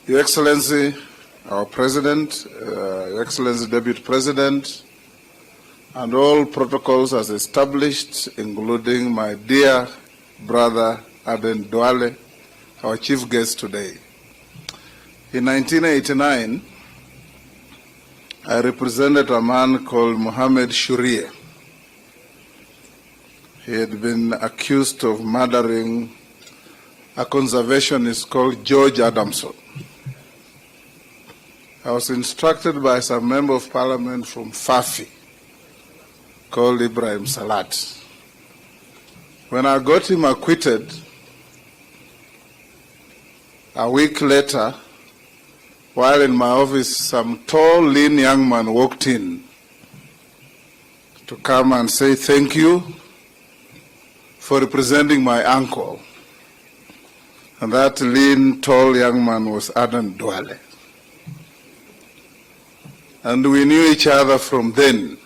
Your Excellency, our President, Your Excellency Deputy President, and all protocols as established, including my dear brother Aden Duale, our chief guest today. In 1989, I represented a man called Mohammed Shuriye. He had been accused of murdering a conservationist called George Adamson. I was instructed by some member of parliament from Fafi called Ibrahim Salat. When I got him acquitted, a week later, while in my office, some tall, lean young man walked in to come and say thank you for representing my uncle. And that lean, tall young man was Aden Duale. And we knew each other from then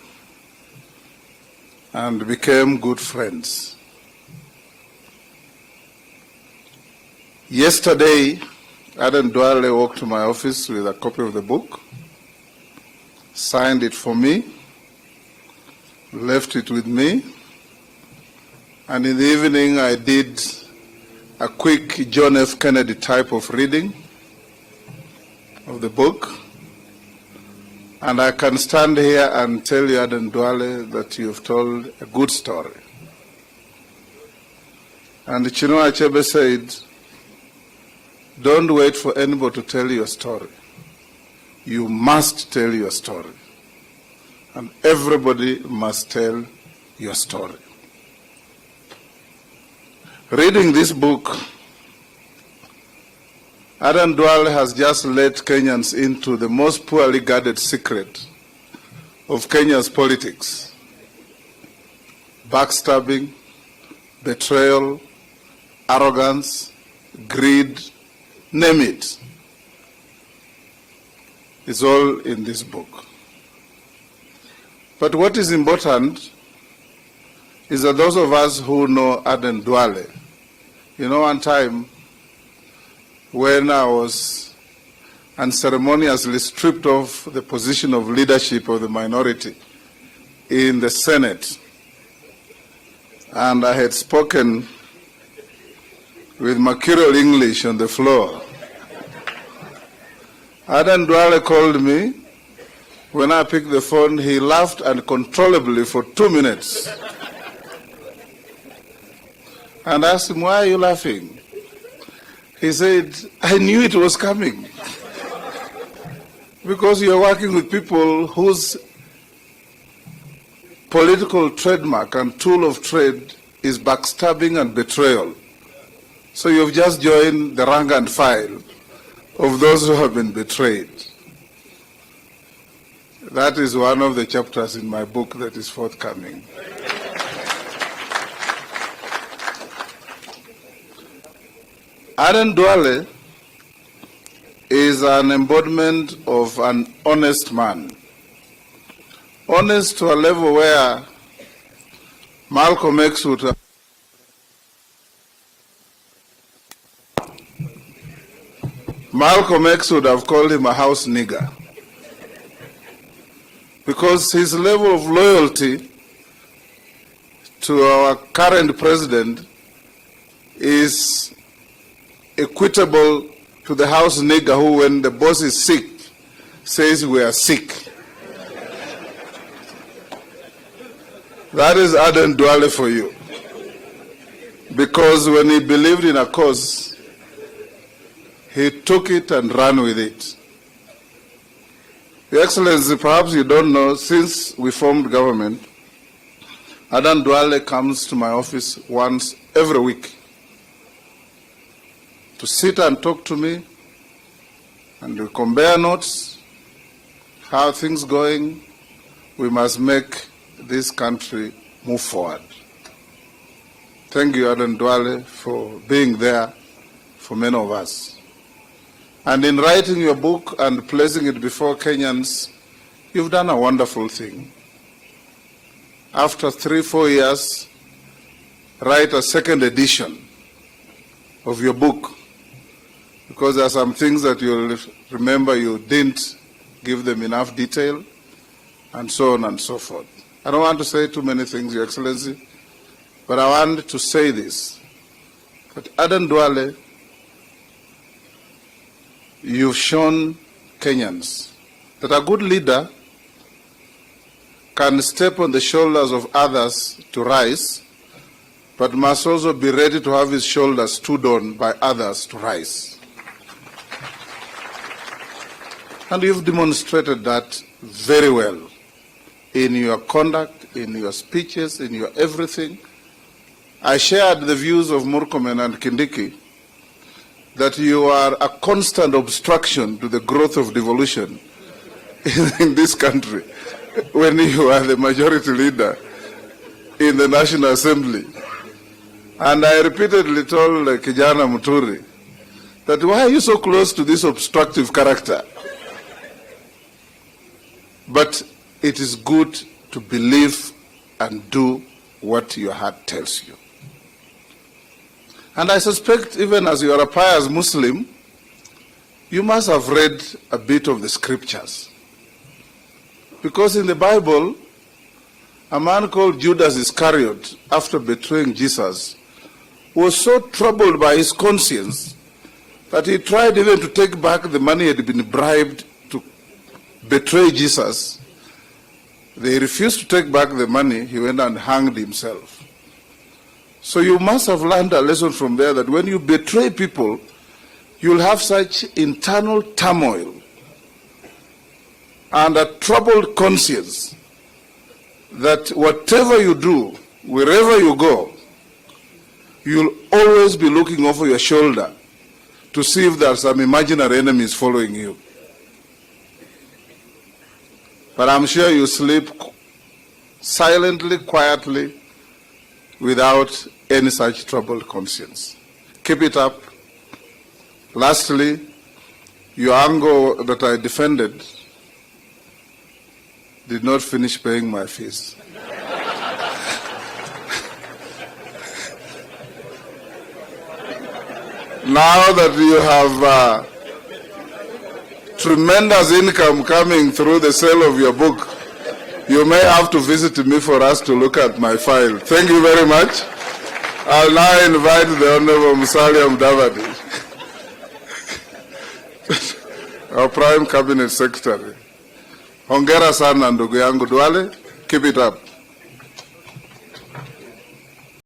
and became good friends. Yesterday, Aden Duale walked to my office with a copy of the book, signed it for me, left it with me, and in the evening I did a quick John F. Kennedy type of reading of the book. And I can stand here and tell you, Aden Duale, that you've told a good story. And Chinua Achebe said, don't wait for anybody to tell your story. You must tell your story. And everybody must tell your story. Reading this book, Aden Duale has just led Kenyans into the most poorly guarded secret of Kenya's politics. Backstabbing, betrayal, arrogance, greed, name it. It's all in this book. But what is important is that those of us who know Aden Duale, you know, one time when I was unceremoniously stripped of the position of leadership of the minority in the Senate, and I had spoken with mercurial English on the floor, Aden Duale called me. When I picked the phone, he laughed uncontrollably for 2 minutes. And I asked him, why are you laughing? He said, I knew it was coming. Because you're working with people whose political trademark and tool of trade is backstabbing and betrayal. So you've just joined the rank and file of those who have been betrayed. That is one of the chapters in my book that is forthcoming. Aden Duale is an embodiment of an honest man. Honest to a level where Malcolm X would have called him a house nigger. Because his level of loyalty to our current president is equitable to the house nigger who, when the boss is sick, says we are sick. That is Aden Duale for you. Because when he believed in a cause, he took it and ran with it. Your Excellency, perhaps you don't know, since we formed government, Aden Duale comes to my office once every week to sit and talk to me, and we compare notes, how things going. We must make this country move forward. Thank you, Aden Duale, for being there for many of us. And in writing your book and placing it before Kenyans, you've done a wonderful thing. After 3-4 years, write a second edition of your book because there are some things that you'll remember you didn't give them enough detail, and so on and so forth. I don't want to say too many things, Your Excellency, but I want to say this, that Aden Duale, you've shown Kenyans that a good leader can step on the shoulders of others to rise, but must also be ready to have his shoulders stood on by others to rise. And you've demonstrated that very well in your conduct, in your speeches, in your everything. I shared the views of Murkomen and Kindiki that you are a constant obstruction to the growth of devolution in this country when you are the majority leader in the National Assembly. And I repeatedly told Kijana Muturi that why are you so close to this obstructive character? But it is good to believe and do what your heart tells you. And I suspect even as you are a pious Muslim, you must have read a bit of the scriptures. Because in the Bible, a man called Judas Iscariot, after betraying Jesus, was so troubled by his conscience that he tried even to take back the money he had been bribed to betray Jesus. They refused to take back the money. He went and hanged himself. So you must have learned a lesson from there that when you betray people, you'll have such internal turmoil and a troubled conscience that whatever you do, wherever you go, you'll always be looking over your shoulder to see if there are some imaginary enemies following you. But I'm sure you sleep silently, quietly, without any such troubled conscience. Keep it up. Lastly, your angle that I defended did not finish paying my fees. Now that you have tremendous income coming through the sale of your book, you may have to visit me for us to look at my file. Thank you very much. I'll now invite the Honorable Musalia Mudavadi, our Prime Cabinet Secretary. Hongera sana ndugu yangu Duale. Keep it up.